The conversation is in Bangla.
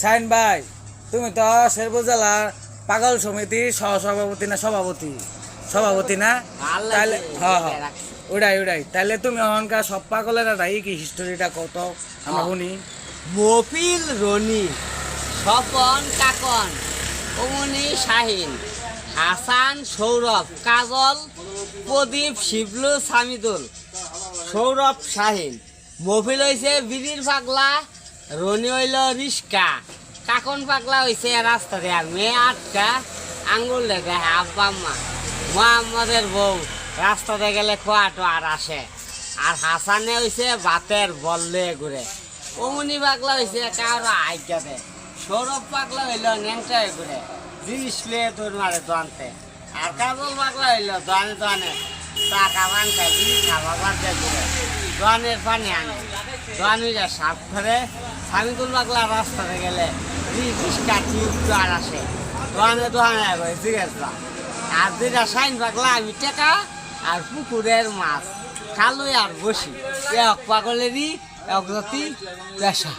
সাইন ভাই, তুমি তো শেরপুর জেলার পাগল সমিতির সহসভাপতি না সভাপতি? সভাপতি না? তাহলে হ্যাঁ হ্যাঁ, ওটাই তাহলে তুমি অহংকার সব পাগলের কি হিস্টোরিটা কত আমরা শুনি। মফিল রনি, স্বপন কাকন, অমনি শাহিন, হাসান সৌরভ, কাজল প্রদীপ, শিবলু সামিদুল, সৌরভ শাহিন। মফিল হইছে বিড়ির পাগলা, রনি হইল রিস্কা, কাকন পাগলা হইছে রাস্তা দেয়া মেয়ে আটকা আঙ্গুল দেখে আব্বা মা, মোহাম্মদের বউ রাস্তাতে গেলে খোয়াটো আর আসে। আর হাসানে হইছে বাতের বললে ঘুরে। অমনি পাগলা হইছে কারো আজ্ঞা দেয়। সৌরভ পাগলা হইল ন্যাংটায় ঘুরে, জিনিস লিয়ে তোর মারে দোয়ানতে। আর কাজল পাগলা হইল দোয়ানে দোয়ানে টাকা পান খায়, জিনিস খাওয়া বাড়তে ঘুরে, দোয়ানের পানি আনে, দোয়ানিরা সাপ ধরে। সামিদুল পাগলা রাস্তাতে গেলে রিস্কা টিউব আর আসে, দোয়ানে দোয়ানে জিজ্ঞাসা। আর দুইটা সাইন পাগলা আমি টেকা আর পুকুরের মাছ খালুই আর বসি। এক পাগলেরই এক জাতি পেশা।